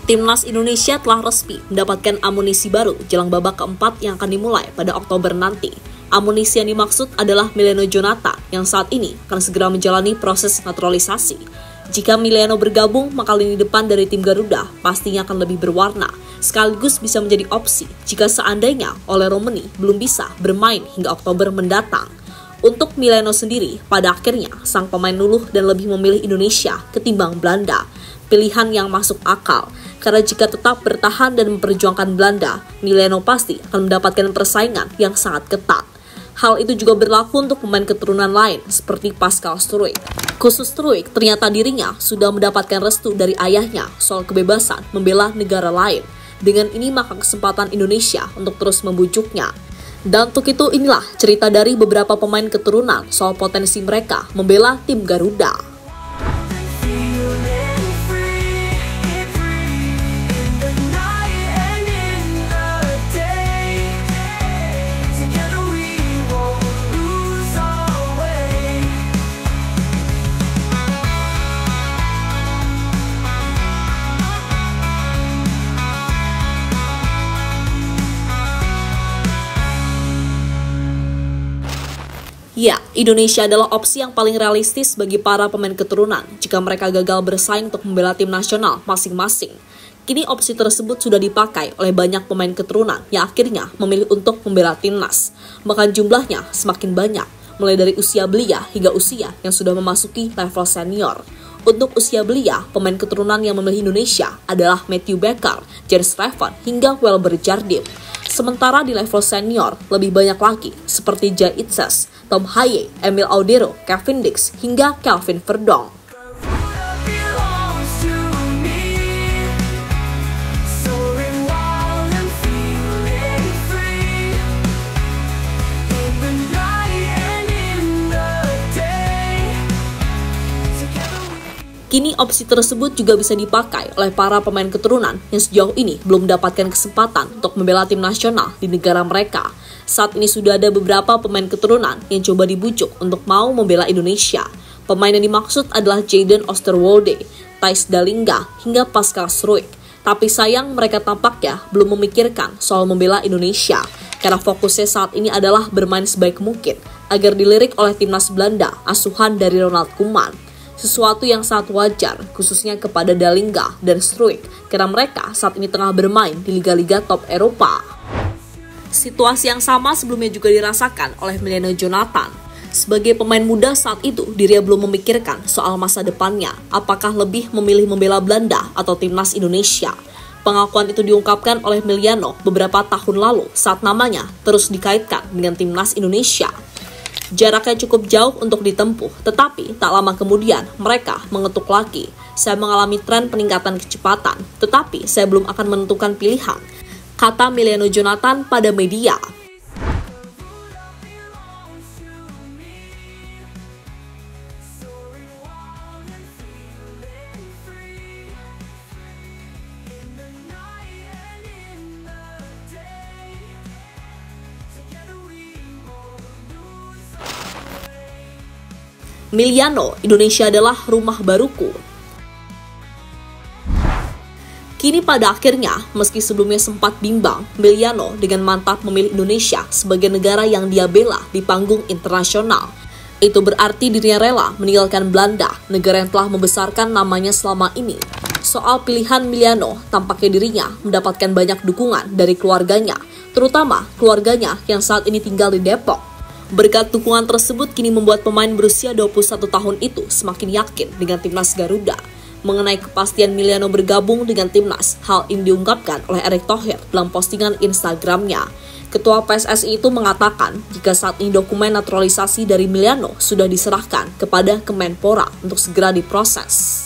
Timnas Indonesia telah resmi mendapatkan amunisi baru jelang babak keempat yang akan dimulai pada Oktober nanti. Amunisi yang dimaksud adalah Emiliano Jonathan yang saat ini akan segera menjalani proses naturalisasi. Jika Emiliano bergabung, maka lini depan dari tim Garuda pastinya akan lebih berwarna, sekaligus bisa menjadi opsi jika seandainya Ole Romeni belum bisa bermain hingga Oktober mendatang. Untuk Emiliano sendiri, pada akhirnya sang pemain luluh dan lebih memilih Indonesia ketimbang Belanda. Pilihan yang masuk akal, karena jika tetap bertahan dan memperjuangkan Belanda, Emiliano pasti akan mendapatkan persaingan yang sangat ketat. Hal itu juga berlaku untuk pemain keturunan lain seperti Pascal Struijk. Khusus Struijk, ternyata dirinya sudah mendapatkan restu dari ayahnya soal kebebasan membela negara lain. Dengan ini maka kesempatan Indonesia untuk terus membujuknya. Dan untuk itu inilah cerita dari beberapa pemain keturunan soal potensi mereka membela tim Garuda. Ya, Indonesia adalah opsi yang paling realistis bagi para pemain keturunan jika mereka gagal bersaing untuk membela tim nasional masing-masing. Kini opsi tersebut sudah dipakai oleh banyak pemain keturunan yang akhirnya memilih untuk membela timnas. Bahkan jumlahnya semakin banyak, mulai dari usia belia hingga usia yang sudah memasuki level senior. Untuk usia belia, pemain keturunan yang memilih Indonesia adalah Matthew Baker, James Revan, hingga Welber Jardim. Sementara di level senior, lebih banyak lagi seperti Jay Itzes, Tom Haye, Emil Audero, Kevin Dix, hingga Kelvin Verdong. Kini opsi tersebut juga bisa dipakai oleh para pemain keturunan yang sejauh ini belum mendapatkan kesempatan untuk membela tim nasional di negara mereka. Saat ini sudah ada beberapa pemain keturunan yang coba dibujuk untuk mau membela Indonesia. Pemain yang dimaksud adalah Jayden Oosterwolde, Thijs Dallinga, hingga Pascal Struijk. Tapi sayang mereka tampaknya belum memikirkan soal membela Indonesia, karena fokusnya saat ini adalah bermain sebaik mungkin agar dilirik oleh timnas Belanda asuhan dari Ronald Koeman. Sesuatu yang sangat wajar, khususnya kepada Dallinga dan Struijk, karena mereka saat ini tengah bermain di liga-liga top Eropa. Situasi yang sama sebelumnya juga dirasakan oleh Emiliano Jonathan. Sebagai pemain muda saat itu, dirinya belum memikirkan soal masa depannya, apakah lebih memilih membela Belanda atau timnas Indonesia. Pengakuan itu diungkapkan oleh Emiliano beberapa tahun lalu saat namanya terus dikaitkan dengan timnas Indonesia. Jaraknya cukup jauh untuk ditempuh, tetapi tak lama kemudian mereka mengetuk lagi. Saya mengalami tren peningkatan kecepatan, tetapi saya belum akan menentukan pilihan, kata Emiliano Jonathan pada media. Emiliano, Indonesia adalah rumah baruku. Kini pada akhirnya, meski sebelumnya sempat bimbang, Emiliano dengan mantap memilih Indonesia sebagai negara yang dia bela di panggung internasional. Itu berarti dirinya rela meninggalkan Belanda, negara yang telah membesarkan namanya selama ini. Soal pilihan Emiliano, tampaknya dirinya mendapatkan banyak dukungan dari keluarganya, terutama keluarganya yang saat ini tinggal di Depok. Berkat dukungan tersebut kini membuat pemain berusia 21 tahun itu semakin yakin dengan timnas Garuda. Mengenai kepastian Emiliano bergabung dengan timnas, hal ini diungkapkan oleh Erick Thohir dalam postingan Instagramnya. Ketua PSSI itu mengatakan jika saat ini dokumen naturalisasi dari Emiliano sudah diserahkan kepada Kemenpora untuk segera diproses.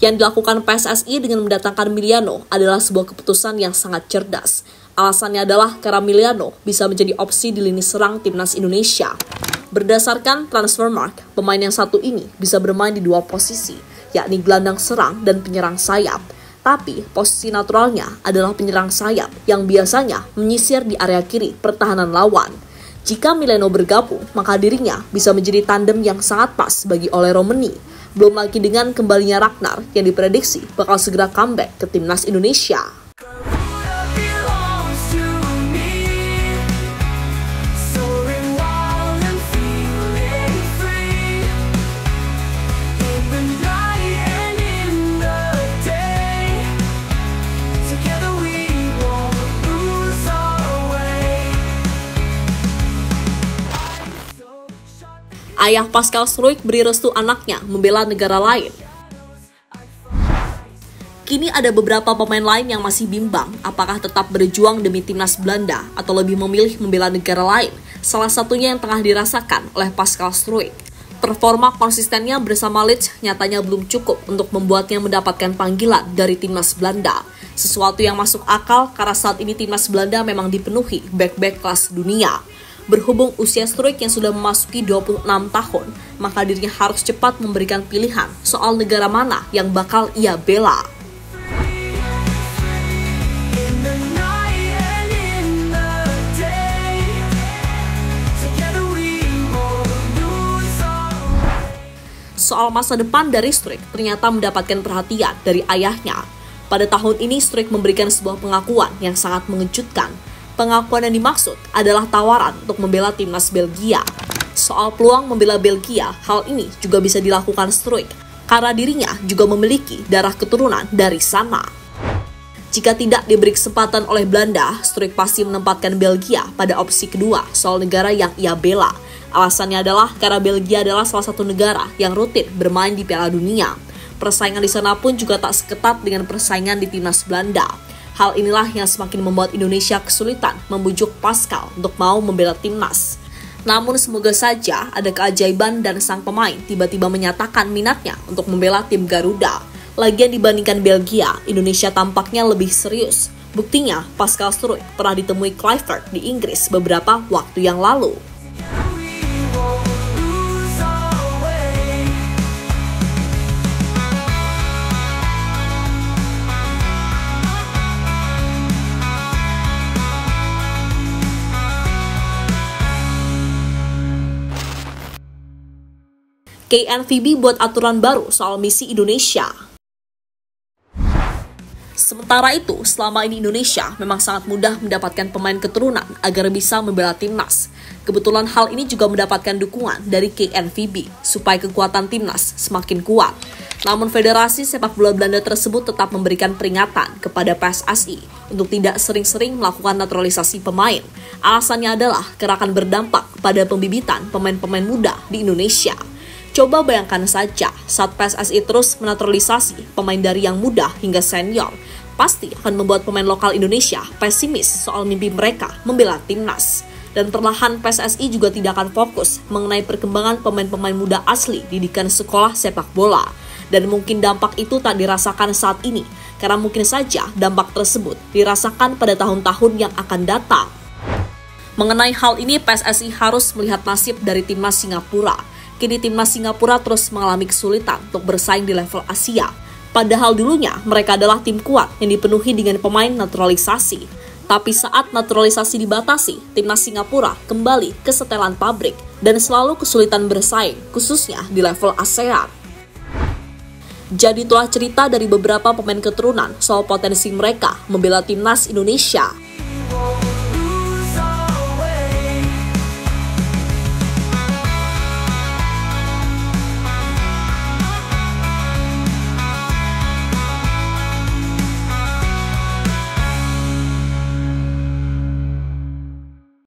Yang dilakukan PSSI dengan mendatangkan Emiliano adalah sebuah keputusan yang sangat cerdas. Alasannya adalah karena Emiliano bisa menjadi opsi di lini serang timnas Indonesia. Berdasarkan Transfermarkt, pemain yang satu ini bisa bermain di dua posisi, yakni gelandang serang dan penyerang sayap. Tapi posisi naturalnya adalah penyerang sayap yang biasanya menyisir di area kiri pertahanan lawan. Jika Mileno bergabung, maka dirinya bisa menjadi tandem yang sangat pas bagi Ole Romeni. Belum lagi dengan kembalinya Ragnar yang diprediksi bakal segera comeback ke timnas Indonesia. Ayah Pascal Struijk beri restu anaknya membela negara lain. Kini ada beberapa pemain lain yang masih bimbang apakah tetap berjuang demi timnas Belanda atau lebih memilih membela negara lain. Salah satunya yang tengah dirasakan oleh Pascal Struijk. Performa konsistennya bersama Leeds nyatanya belum cukup untuk membuatnya mendapatkan panggilan dari timnas Belanda. Sesuatu yang masuk akal karena saat ini timnas Belanda memang dipenuhi bek-bek kelas dunia. Berhubung usia Struijk yang sudah memasuki 26 tahun, maka dirinya harus cepat memberikan pilihan soal negara mana yang bakal ia bela. Soal masa depan dari Struijk ternyata mendapatkan perhatian dari ayahnya. Pada tahun ini Struijk memberikan sebuah pengakuan yang sangat mengejutkan. Pengakuan yang dimaksud adalah tawaran untuk membela timnas Belgia. Soal peluang membela Belgia, hal ini juga bisa dilakukan Struijk karena dirinya juga memiliki darah keturunan dari sana. Jika tidak diberi kesempatan oleh Belanda, Struijk pasti menempatkan Belgia pada opsi kedua soal negara yang ia bela. Alasannya adalah karena Belgia adalah salah satu negara yang rutin bermain di Piala Dunia. Persaingan di sana pun juga tak seketat dengan persaingan di timnas Belanda. Hal inilah yang semakin membuat Indonesia kesulitan membujuk Pascal untuk mau membela timnas. Namun semoga saja ada keajaiban dan sang pemain tiba-tiba menyatakan minatnya untuk membela tim Garuda. Lagian dibandingkan Belgia, Indonesia tampaknya lebih serius. Buktinya, Pascal Struijk pernah ditemui Kluivert di Inggris beberapa waktu yang lalu. KNVB buat aturan baru soal misi Indonesia. Sementara itu, selama ini Indonesia memang sangat mudah mendapatkan pemain keturunan agar bisa membela timnas. Kebetulan hal ini juga mendapatkan dukungan dari KNVB supaya kekuatan timnas semakin kuat. Namun Federasi Sepak Bola Belanda tersebut tetap memberikan peringatan kepada PSSI untuk tidak sering-sering melakukan naturalisasi pemain. Alasannya adalah karena akan berdampak pada pembibitan pemain-pemain muda di Indonesia. Coba bayangkan saja, saat PSSI terus menaturalisasi pemain dari yang muda hingga senior, pasti akan membuat pemain lokal Indonesia pesimis soal mimpi mereka membela timnas. Dan perlahan PSSI juga tidak akan fokus mengenai perkembangan pemain-pemain muda asli didikan sekolah sepak bola. Dan mungkin dampak itu tak dirasakan saat ini, karena mungkin saja dampak tersebut dirasakan pada tahun-tahun yang akan datang. Mengenai hal ini, PSSI harus melihat nasib dari timnas Singapura. Kini timnas Singapura terus mengalami kesulitan untuk bersaing di level Asia. Padahal dulunya mereka adalah tim kuat yang dipenuhi dengan pemain naturalisasi. Tapi saat naturalisasi dibatasi, timnas Singapura kembali ke setelan pabrik dan selalu kesulitan bersaing, khususnya di level ASEAN. Jadi itulah cerita dari beberapa pemain keturunan soal potensi mereka membela timnas Indonesia.